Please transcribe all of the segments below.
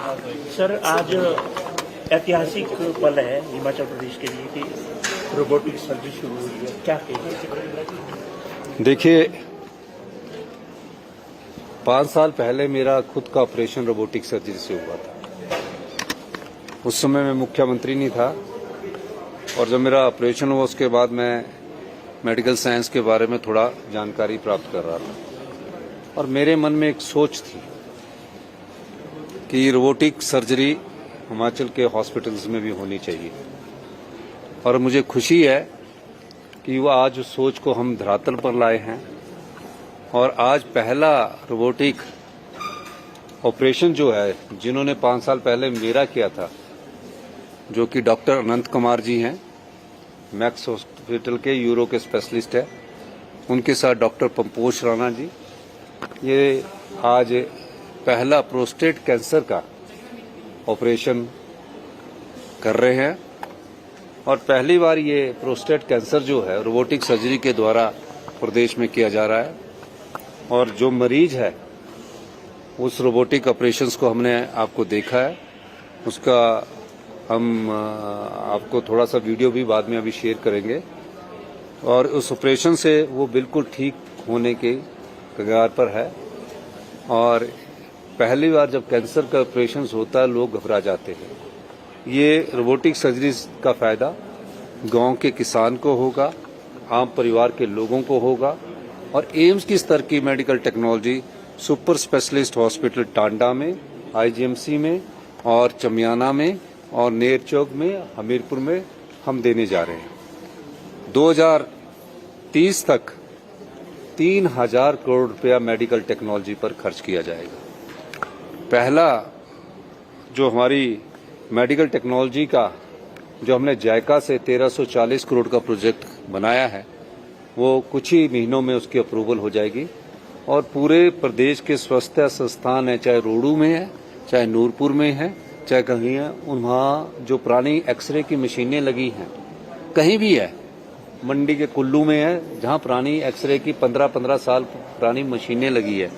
Sir, आज ऐतिहासिक पल है हिमाचल प्रदेश के लिए कि रोबोटिक सर्जरी शुरू हुई है, क्या कहेंगे? देखिए, 5 साल पहले मेरा खुद का ऑपरेशन रोबोटिक सर्जरी से हुआ था। उस समय मैं मुख्यमंत्री नहीं था और जब मेरा ऑपरेशन हुआ उसके बाद मैं मेडिकल साइंस के बारे में थोड़ा जानकारी प्राप्त कर रहा था और मेरे मन में एक सोच थी कि रोबोटिक सर्जरी हिमाचल के हॉस्पिटल्स में भी होनी चाहिए और मुझे खुशी है कि वो आज उस सोच को हम धरातल पर लाए हैं और आज पहला रोबोटिक ऑपरेशन जो है जिन्होंने 5 साल पहले मेरा किया था, जो कि डॉक्टर अनंत कुमार जी हैं, मैक्स हॉस्पिटल के यूरो के स्पेशलिस्ट है, उनके साथ डॉक्टर पंपोश राणा जी, ये आज पहला प्रोस्टेट कैंसर का ऑपरेशन कर रहे हैं और पहली बार ये प्रोस्टेट कैंसर जो है रोबोटिक सर्जरी के द्वारा प्रदेश में किया जा रहा है और जो मरीज है उस रोबोटिक ऑपरेशंस को हमने आपको देखा है, उसका हम आपको थोड़ा सा वीडियो भी बाद में अभी शेयर करेंगे और उस ऑपरेशन से वो बिल्कुल ठीक होने के कगार पर है। और पहली बार जब कैंसर का ऑपरेशन होता है लोग घबरा जाते हैं। ये रोबोटिक सर्जरी का फायदा गांव के किसान को होगा, आम परिवार के लोगों को होगा और एम्स की स्तर की medical technology super specialist hospital Tanda में, आईजीएमसी में और चमियाना में और नेरचौक में, हमीरपुर में हम देने जा रहे हैं। 2030 तक 3000 करोड़ रुपया मेडिकल टेक्नोलॉजी पर खर्च किया जाएगा। पहला जो हमारी मेडिकल टेक्नोलॉजी का जो हमने जायका से 1340 करोड़ का प्रोजेक्ट बनाया है, वो कुछ ही महीनों में उसकी अप्रूवल हो जाएगी और पूरे प्रदेश के स्वास्थ्य संस्थान है, चाहे रोडू में है, चाहे नूरपुर में है, चाहे कहीं है, वहाँ जो पुरानी एक्सरे की मशीनें लगी हैं, कहीं भी है, मंडी के कुल्लू में है जहाँ पुरानी एक्सरे की 15-15 साल पुरानी मशीनें लगी है,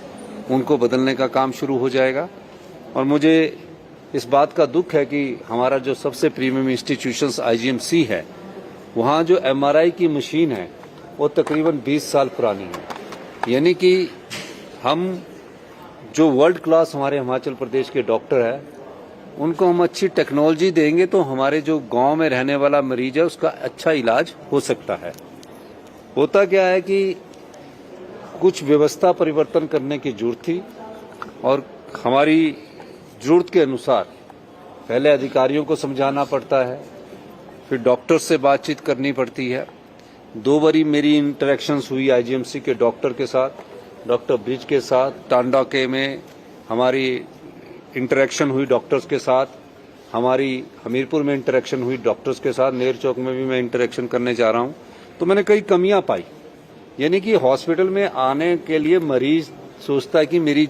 उनको बदलने का काम शुरू हो जाएगा। और मुझे इस बात का दुख है कि हमारा जो सबसे प्रीमियम इंस्टीट्यूशंस आईजीएमसी है, वहाँ जो एमआरआई की मशीन है वो तकरीबन 20 साल पुरानी है। यानी कि हम जो वर्ल्ड क्लास हमारे हिमाचल प्रदेश के डॉक्टर है उनको हम अच्छी टेक्नोलॉजी देंगे तो हमारे जो गांव में रहने वाला मरीज है उसका अच्छा इलाज हो सकता है। होता क्या है कि कुछ व्यवस्था परिवर्तन करने की जरूरत थी और हमारी जरूरत के अनुसार पहले अधिकारियों को समझाना पड़ता है, फिर डॉक्टर से बातचीत करनी पड़ती है। 2 बारी मेरी इंटरेक्शंस हुई आईजीएमसी के डॉक्टर के साथ, डॉक्टर ब्रिज के साथ, टांडा के में हमारी इंटरेक्शन हुई डॉक्टर्स के साथ, हमारी हमीरपुर में इंटरेक्शन हुई डॉक्टर्स के साथ, नेरचौक में भी मैं इंटरेक्शन करने जा रहा हूं। तो मैंने कई कमियां पाई। यानी कि हॉस्पिटल में आने के लिए मरीज सोचता है कि मेरी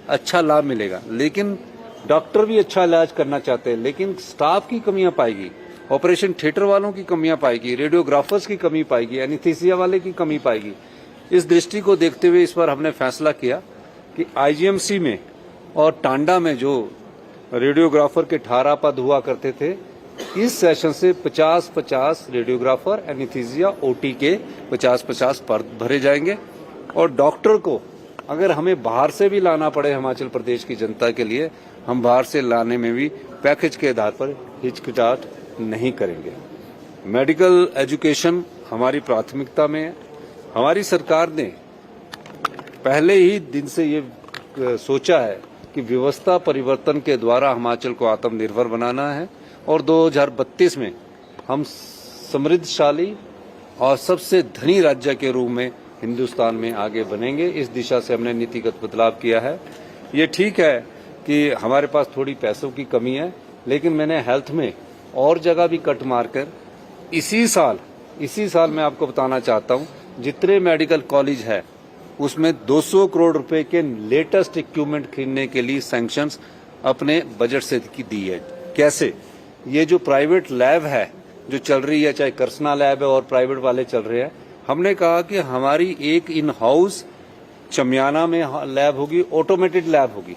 अच्छा लाभ मिलेगा, लेकिन डॉक्टर भी अच्छा इलाज करना चाहते हैं, लेकिन स्टाफ की कमियां पाएगी, ऑपरेशन थिएटर वालों की कमियां पाएगी, रेडियोग्राफर्स की कमी पाएगी, एनेस्थीसिया वाले की कमी पाएगी। इस दृष्टि को देखते हुए इस बार हमने फैसला किया कि आईजीएमसी में और टांडा में जो रेडियोग्राफर के 18 पद हुआ करते थे, इस सेशन से 50-50 रेडियोग्राफर, एनेस्थीसिया, ओटी के 50-50 पद भरे जाएंगे और डॉक्टर को अगर हमें बाहर से भी लाना पड़े हिमाचल प्रदेश की जनता के लिए, हम बाहर से लाने में भी पैकेज के आधार पर हिचकिचाहट नहीं करेंगे। मेडिकल एजुकेशन हमारी प्राथमिकता में है। हमारी सरकार ने पहले ही दिन से ये सोचा है कि व्यवस्था परिवर्तन के द्वारा हिमाचल को आत्मनिर्भर बनाना है और 2032 में हम समृद्धशाली और सबसे धनी राज्य के रूप में हिंदुस्तान में आगे बनेंगे। इस दिशा से हमने नीतिगत बदलाव किया है। ये ठीक है कि हमारे पास थोड़ी पैसों की कमी है, लेकिन मैंने हेल्थ में और जगह भी कट मारकर इसी साल मैं आपको बताना चाहता हूं, जितने मेडिकल कॉलेज है उसमें 200 करोड़ रुपए के लेटेस्ट इक्विपमेंट खरीदने के लिए सैंक्शंस अपने बजट से दी है। कैसे? ये जो प्राइवेट लैब है जो चल रही है, चाहे कर्सना लैब है और प्राइवेट वाले चल रहे हैं, हमने कहा कि हमारी एक इन हाउस चमियाना में लैब होगी, ऑटोमेटेड लैब होगी।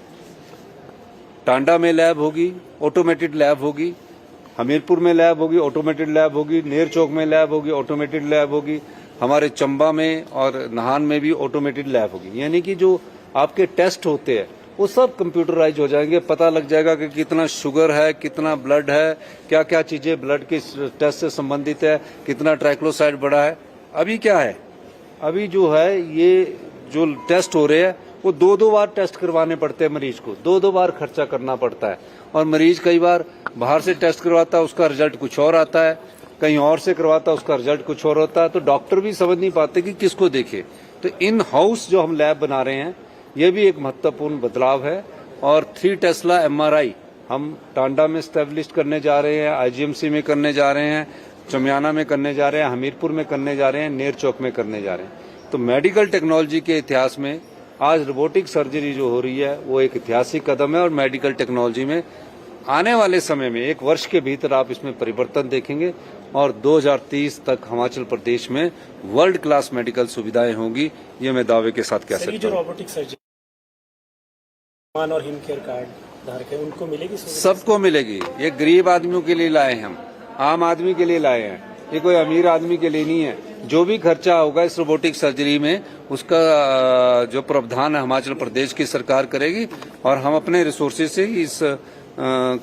टांडा में लैब होगी, ऑटोमेटेड लैब होगी, हमीरपुर में लैब होगी, ऑटोमेटेड लैब होगी, नेर चौक में लैब होगी, ऑटोमेटेड लैब होगी, हमारे चंबा में और नाहन में भी ऑटोमेटेड लैब होगी। यानी कि जो आपके टेस्ट होते हैं वो सब कंप्यूटराइज हो जाएंगे। पता लग जाएगा कि कितना शुगर है, कितना ब्लड है, क्या क्या चीजें ब्लड के टेस्ट से संबंधित है, कितना ट्राइक्लोसाइड बढ़ा है। अभी क्या है, अभी जो है ये जो टेस्ट हो रहे हैं वो दो बार टेस्ट करवाने पड़ते हैं मरीज को, दो बार खर्चा करना पड़ता है। और मरीज कई बार बाहर से टेस्ट करवाता है, उसका रिजल्ट कुछ और आता है, कहीं और से करवाता है, उसका रिजल्ट कुछ और होता है। तो डॉक्टर भी समझ नहीं पाते कि किसको देखे। तो इन हाउस जो हम लैब बना रहे हैं ये भी एक महत्वपूर्ण बदलाव है। और 3 टेस्ला MRI हम टांडा में स्टैब्लिश करने जा रहे हैं, IGMC में करने जा रहे हैं, चमियाना में करने जा रहे हैं, हमीरपुर में करने जा रहे हैं, नेर चौक में करने जा रहे हैं। तो मेडिकल टेक्नोलॉजी के इतिहास में आज रोबोटिक सर्जरी जो हो रही है वो एक ऐतिहासिक कदम है। और मेडिकल टेक्नोलॉजी में आने वाले समय में 1 वर्ष के भीतर आप इसमें परिवर्तन देखेंगे और 2030 तक हिमाचल प्रदेश में वर्ल्ड क्लास मेडिकल सुविधाएं होंगी। ये मैं दावे के साथ कह सकता हूँ। जो रोबोटिक सर्जरी और हिम केयर कार्ड धारक है उनको मिलेगी? सबको मिलेगी। ये गरीब आदमियों के लिए लाए हैं, हम आम आदमी के लिए लाए हैं, ये कोई अमीर आदमी के लिए नहीं है। जो भी खर्चा होगा इस रोबोटिक सर्जरी में उसका जो प्रावधान है हिमाचल प्रदेश की सरकार करेगी और हम अपने रिसोर्सेज से इस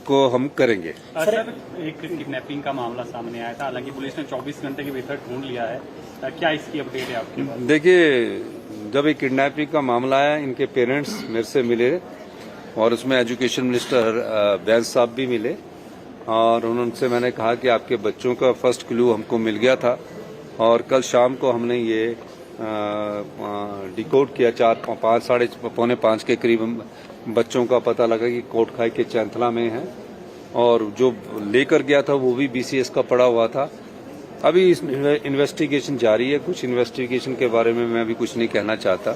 को हम करेंगे। सर, एक किडनैपिंग का मामला सामने आया था, हालांकि पुलिस ने 24 घंटे के भीतर ढूंढ लिया है, क्या इसकी अपडेट है आपके पास? देखिए, जब एक किडनैपिंग का मामला आया, इनके पेरेंट्स मेरे से मिले और उसमें एजुकेशन मिनिस्टर बैस साहब भी मिले और उनसे मैंने कहा कि आपके बच्चों का फर्स्ट क्लू हमको मिल गया था और कल शाम को हमने ये डिकोड किया। 4-5 के करीब बच्चों का पता लगा कि कोटखाई के चैंथला में है और जो लेकर गया था वो भी BCS का पड़ा हुआ था। अभी इस इन्वेस्टिगेशन जारी है। कुछ इन्वेस्टिगेशन के बारे में मैं अभी कुछ नहीं कहना चाहता।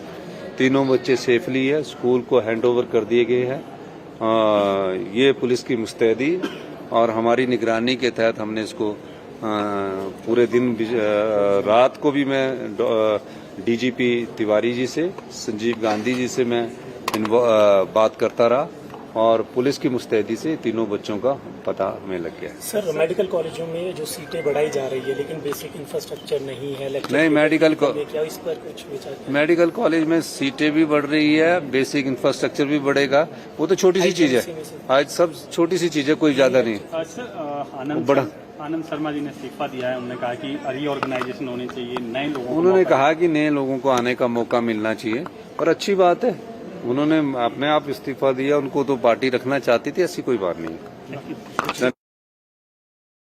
तीनों बच्चे सेफली है, स्कूल को हैंडओवर कर दिए गए हैं। ये पुलिस की मुस्तैदी और हमारी निगरानी के तहत हमने इसको पूरे दिन रात को भी मैं DGP तिवारी जी से, संजीव गांधी जी से मैं बात करता रहा और पुलिस की मुस्तैदी से तीनों बच्चों का पता हमें लग गया। सर, मेडिकल कॉलेजों में जो सीटें बढ़ाई जा रही है लेकिन बेसिक इंफ्रास्ट्रक्चर नहीं है, नहीं क्या इस पर कुछ विचार? मेडिकल कॉलेज में सीटें भी बढ़ रही है, बेसिक इंफ्रास्ट्रक्चर भी बढ़ेगा। वो तो छोटी सी चीज है, आज सब छोटी सी चीज है, कोई ज्यादा नहीं। आनंद शर्मा जी ने इस्तीफा दिया है, उन्होंने कहा कि रीऑर्गेनाइजेशन होनी चाहिए, नए लोगों उन्होंने कहा कि नए लोगों को आने का मौका मिलना चाहिए और अच्छी बात है। उन्होंने अपने आप इस्तीफा दिया, उनको तो पार्टी रखना चाहती थी, ऐसी कोई बात नहीं।